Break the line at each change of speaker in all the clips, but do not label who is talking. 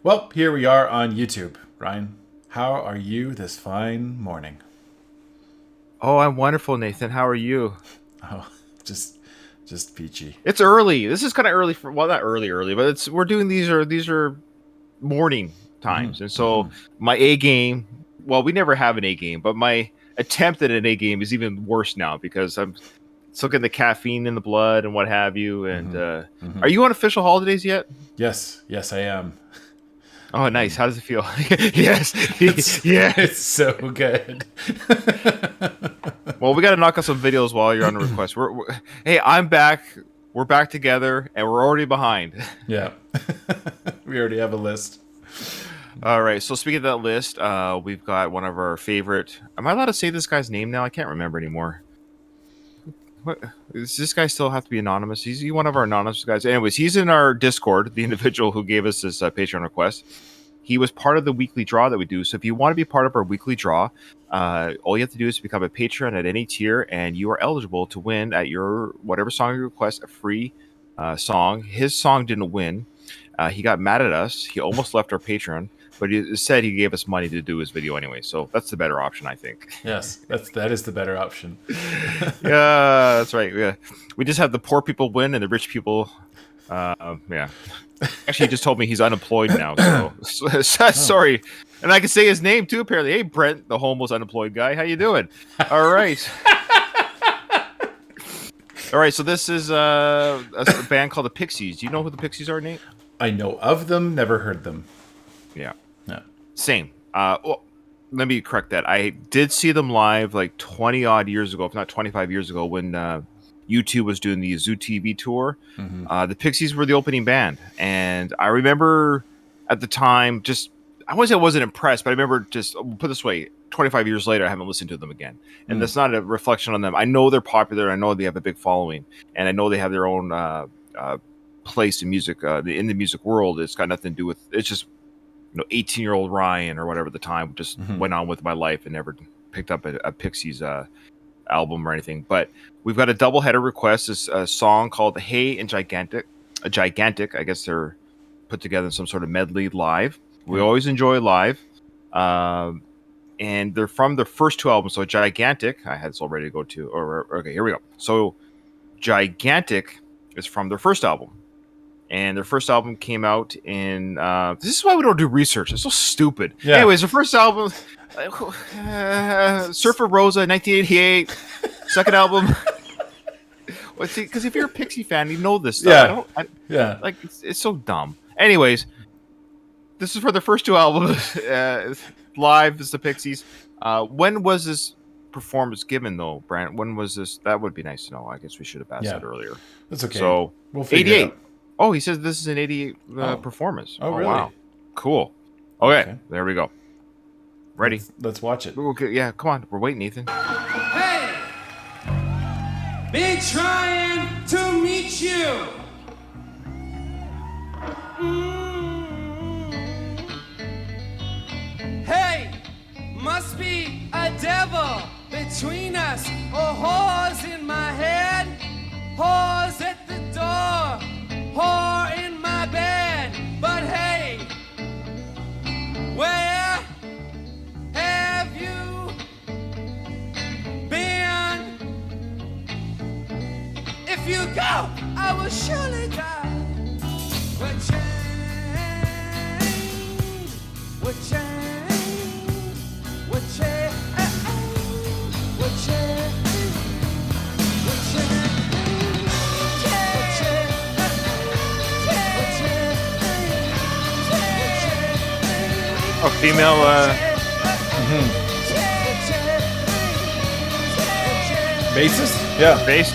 Well, here we are on YouTube. Ryan, how are you this fine morning?
Oh, I'm wonderful, Nathan. How are you?
Oh, just just peachy.
It's early. This is kind of early for not early, but it's we're doing these are morning times, and so my A game. Well, we never have an A game, but my attempt at an A game is even worse now because I'm still getting the caffeine in the blood and what have you. And are you on official holidays yet?
Yes, I am.
Oh, nice. How does it feel? Yes,
It's
yes.
it's so good.
Well, we got to knock out some videos while you're on the request. Hey, I'm back. We're back together, and we're already behind.
Yeah. We already have a list.
All right. So speaking of that list, we've got one of our favorite. Am I allowed to say this guy's name now? I can't remember anymore. What does this guy still have to be anonymous? He's one of our anonymous guys. Anyways, he's in our Discord. The individual who gave us this Patreon request. He was part of the weekly draw that we do. So if you want to be part of our weekly draw, all you have to do is become a patron at any tier, and you are eligible to win at your whatever song you request, a free song. His song didn't win. He got mad at us. He almost left our Patreon, but he said he gave us money to do his video anyway. So that's the better option, I think.
Yes, that is the better option.
Yeah, that's right. Yeah, we just have the poor people win and the rich people. Yeah. Actually, he just told me he's unemployed now. So sorry, and I can say his name too. Apparently, hey Brent, the homeless unemployed guy. How you doing? All right. All right. So this is a band called the Pixies. Do you know who the Pixies are, Nate?
I know of them, never heard them.
Yeah.
No.
Same. Well, let me correct that. I did see them live like 20 odd years ago, if not 25 years ago, when U2 was doing the Zoo TV tour. The Pixies were the opening band, and I remember at the time, just I wouldn't say I wasn't impressed, but I remember just put it this way: 25 years later, I haven't listened to them again, and that's not a reflection on them. I know they're popular, I know they have a big following, and I know they have their own place in music in the music world. It's got nothing to do with it's just 18-year-old Ryan or whatever at the time just went on with my life and never picked up a Pixies album or anything. But we've got a double header request. It's a song called Hey and Gigantic. I guess they're put together in some sort of medley live. We always enjoy live. And they're from their first two albums. So Gigantic, I had this all ready to go to. Okay, here we go. So Gigantic is from their first album. And their first album came out in... this is why we don't do research. It's so stupid. Yeah. Anyways, their first album... Surfer Rosa, 1988. Second album... Well, see, because if you're a Pixie fan, you know this stuff.
Yeah.
Like, it's so dumb. Anyways, this is for the first two albums. Live is the Pixies. When was this performance given, though, Brant? When was this? That would be nice to know. I guess we should have asked that earlier.
That's okay.
So,
we'll figure
88.
it out.
Oh, he says this is an 88 performance.
Oh, really?
Wow. Cool. Okay, there we go. Ready?
Let's watch it.
Okay, yeah, come on. We're waiting, Ethan.
Hey! Been trying to meet you. Hey! Must be a devil between us, or whores in my head, whores at the door, whore in my bed. But hey, where have you been? If you go, I will surely die. We're chained, we're chained, we're chained, we're chained, we're chained.
Oh, female.
Bassist? Yeah.
Bass.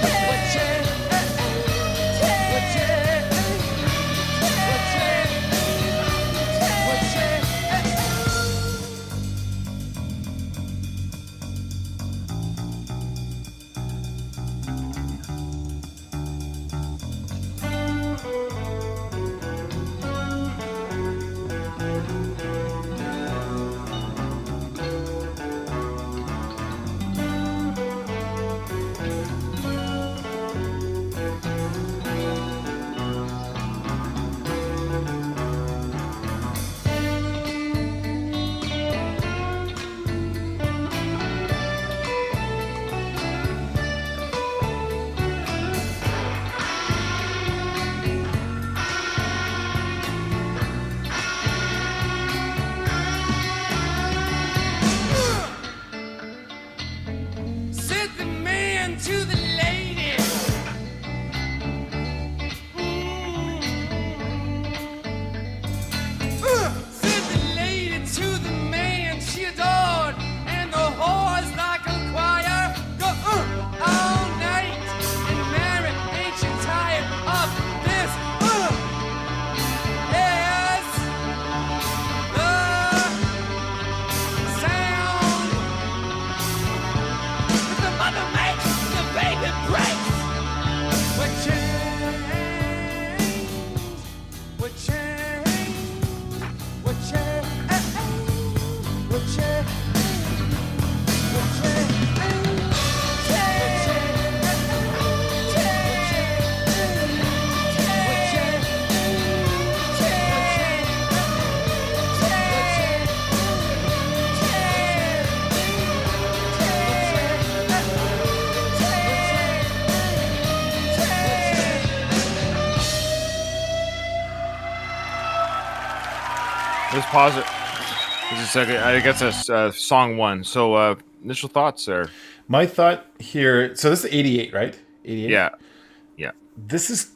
pause it. Just a second. I guess that's song 1. So initial thoughts there.
My thought here. So this is 88, right? 88.
Yeah.
This is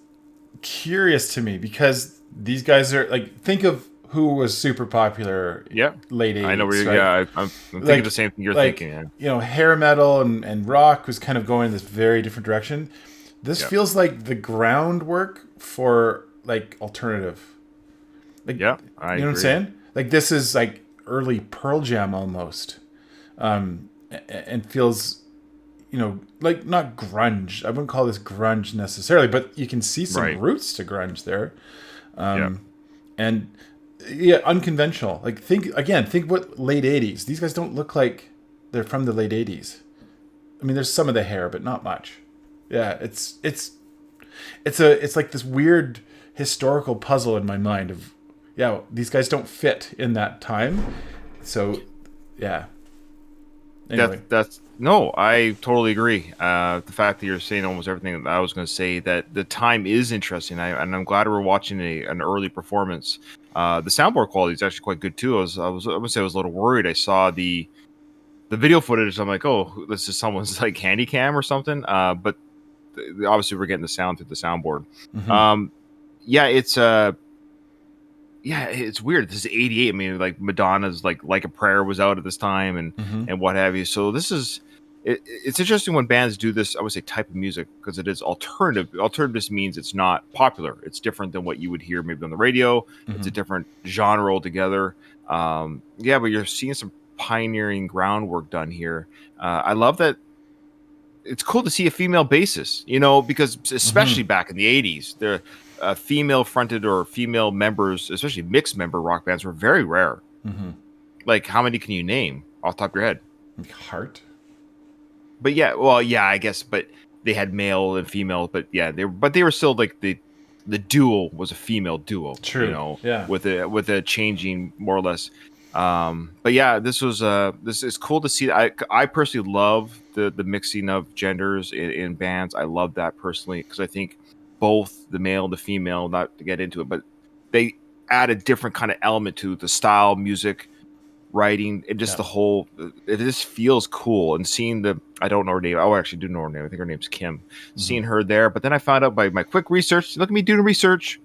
curious to me because these guys are like, think of who was super popular.
Yeah.
Late 80s.
I know where you're.
Right?
Yeah, I'm thinking
Like-
the same thing you're
like,
thinking. Yeah.
You know, hair metal and rock was kind of going this very different direction. This
Yeah.
feels like the groundwork for like alternative. Like,
Yeah, I
you know what I'm
agree.
saying? Like this is like early Pearl Jam almost, and feels, you know, like not grunge. I wouldn't call this grunge necessarily, but you can see some
Right.
roots to grunge there.
Yeah.
And yeah, unconventional. Like think what late 80s. These guys don't look like they're from the late 80s. I mean, there's some of the hair, but not much. Yeah, it's like this weird historical puzzle in my mind of, yeah, these guys don't fit in that time. So, yeah. Anyway,
That's no, I totally agree. The fact that you're saying almost everything that I was going to say, that the time is interesting, and I'm glad we're watching an early performance. The soundboard quality is actually quite good too. I would say I was a little worried. I saw the video footage. I'm like, oh, this is someone's like handy cam or something. But obviously we're getting the sound through the soundboard. Yeah, it's weird. This is 88. I mean, like Madonna's like a Prayer was out at this time and what have you. So this is it's interesting when bands do this, I would say, type of music, because it is alternative. Alternative just means it's not popular. It's different than what you would hear maybe on the radio. It's a different genre altogether. Yeah, but you're seeing some pioneering groundwork done here. I love that. It's cool to see a female bassist, you know, because especially back in the 80s, there female fronted or female members, especially mixed member rock bands, were very rare. Like, how many can you name off the top of your head?
Heart.
But yeah, well, yeah, I guess, but they had male and female, but yeah, they were still like the duo was a female duo.
True.
You know,
Yeah.
with a changing more or less. But yeah, this is cool to see. I personally love the mixing of genders in bands. I love that personally, because I think both the male and the female, not to get into it, but they add a different kind of element to the style, music, writing, and just the whole. It just feels cool. And seeing I don't know her name. Oh, I actually do know her name. I think her name's Kim. Seeing her there, but then I found out by my quick research. Look at me doing research,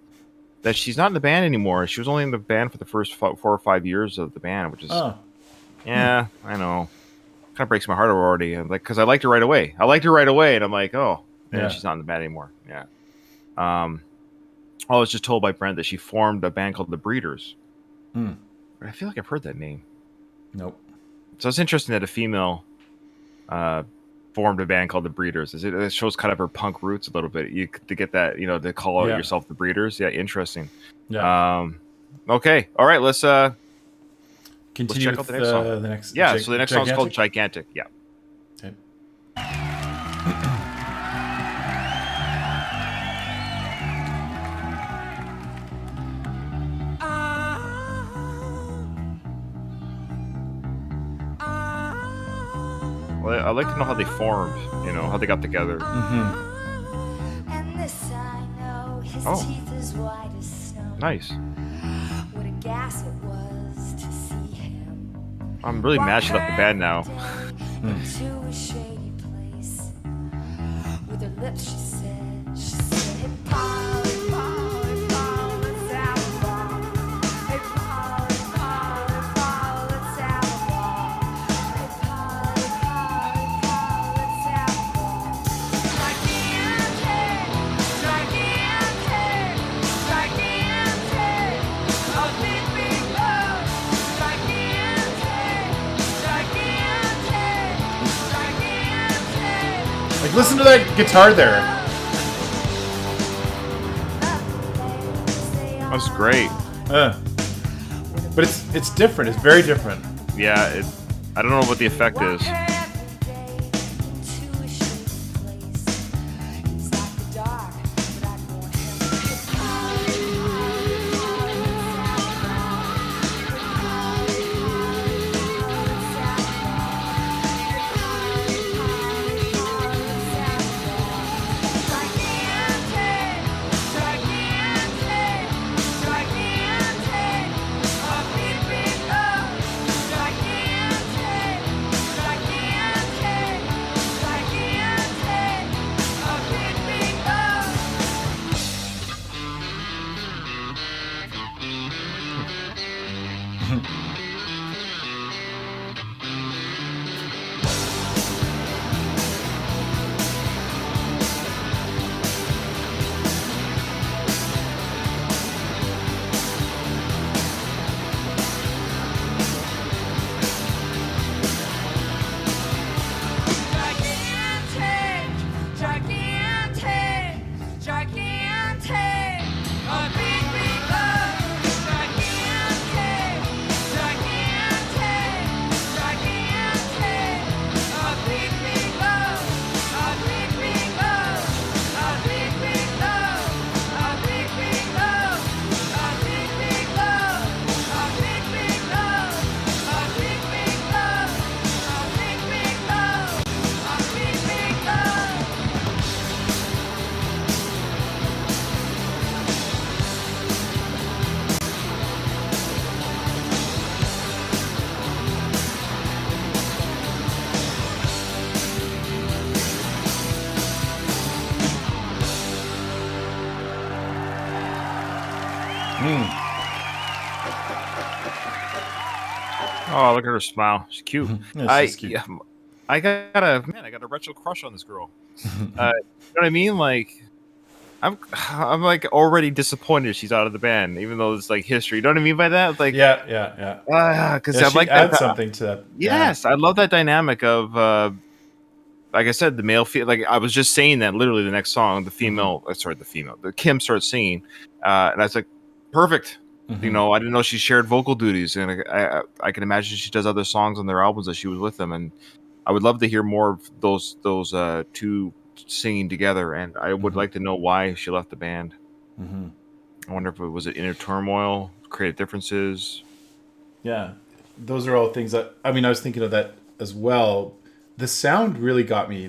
that she's not in the band anymore. She was only in the band for the first 4 or 5 years of the band, which is, yeah, I know, kind of breaks my heart already. I'm like, because I liked her right away. And I'm like, oh, yeah, she's not in the band anymore. Yeah. I was just told by Brent that she formed a band called the Breeders. But I feel like I've heard that name.
Nope.
So it's interesting that a female formed a band called the Breeders. It shows kind of her punk roots a little bit. To get that, you know, to call out yourself the Breeders. Yeah, interesting.
Yeah.
Okay. All right. Let's
Continue
check
with
out the next song.
the next.
Yeah. So the next song is called Gigantic. Yeah.
Okay.
Well, I'd like to know how they formed. You know, how they got together.
And this I know, his
Oh.
teeth as white as snow.
Nice.
What a gas it was to see him.
I'm really mad she left the band now.
Into a shady place. With her lips she said, hey, Polly, Polly, Polly, let's have a ball. Hey, Polly, Polly, Polly, let's have a ball. Hey, Polly, Polly, Polly, let's have a ball. Gigantic, gigantic, gigantic, a big, big love. Gigantic, gigantic, gigantic.
Like, listen to that guitar there.
That's great.
But it's different. It's very different.
Yeah. I don't know what the effect is.
Gigantic, gigantic, a big
Oh, look at her smile. She's cute.
Yeah, she's cute.
Yeah, I got a retro crush on this girl. You know what I mean? Like, I'm like already disappointed she's out of the band, even though it's like history. You know what I mean by that? Like, because
Yeah,
I
she
like
adds
that.
something to that.
Yes, I love that dynamic of, like I said, the male. Like I was just saying that literally the next song, the female. The Kim starts singing, and I was like, perfect. You know, I didn't know she shared vocal duties, and I can imagine she does other songs on their albums that she was with them, and I would love to hear more of those two singing together, and I would like to know why she left the band. I wonder if it was inner turmoil, creative differences.
Yeah, those are all things that I mean. I was thinking of that as well. The sound really got me.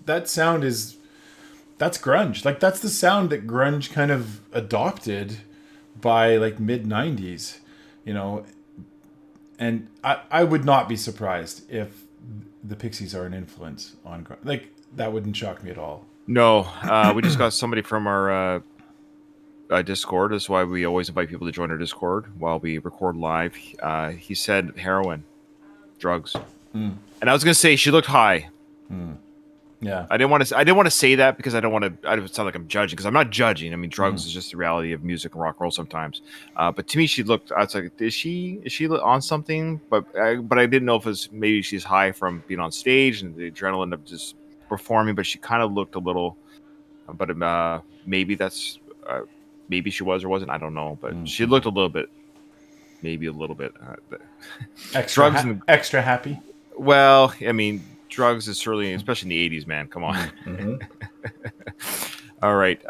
That sound that's grunge. Like that's the sound that grunge kind of adopted by like mid '90s, you know. And I would not be surprised if the Pixies are an influence on grunge. Like that wouldn't shock me at all.
No, we just got somebody from our Discord. That's why we always invite people to join our Discord while we record live. He said heroin, drugs, and I was gonna say she looked high.
Yeah,
I didn't want to say that because I don't want to. I don't sound like I'm judging because I'm not judging. I mean, drugs is just the reality of music and rock and roll sometimes. But to me, she looked. I was like, is she on something? But I didn't know if it was maybe she's high from being on stage and the adrenaline of just performing. But she kind of looked a little. But maybe that's maybe she was or wasn't. I don't know. But she looked a little bit. Maybe a little bit.
extra
drugs and
extra happy.
well, I mean. Drugs is certainly, especially in the 80s, man. Come on. All right.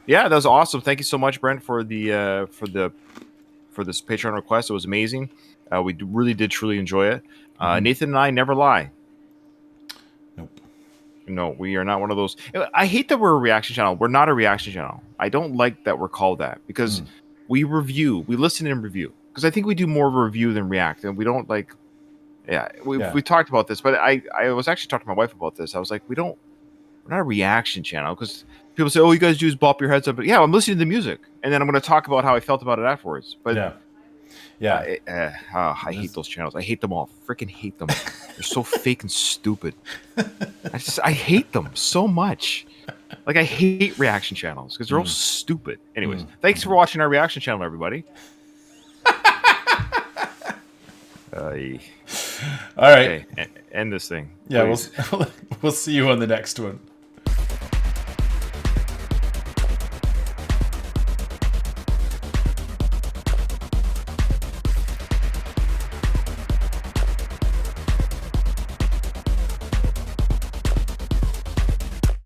Yeah, that was awesome. Thank you so much, Brent, for this Patreon request. It was amazing. We really did truly enjoy it. Nathan and I never lie.
Nope.
No, we are not one of those. I hate that we're a reaction channel. We're not a reaction channel. I don't like that we're called that because we listen and review. Because I think we do more review than react, and we don't like. Yeah, we talked about this, but I was actually talking to my wife about this. I was like, we're not a reaction channel because people say, oh, you guys do is bop your heads up. But yeah, I'm listening to the music, and then I'm going to talk about how I felt about it afterwards. But I hate those channels. I hate them all. Freaking hate them. They're so fake and stupid. I hate them so much. Like I hate reaction channels because they're all stupid. Anyways, thanks for watching our reaction channel, everybody.
All right.
Okay, end this thing.
Yeah, we'll see you on the next one.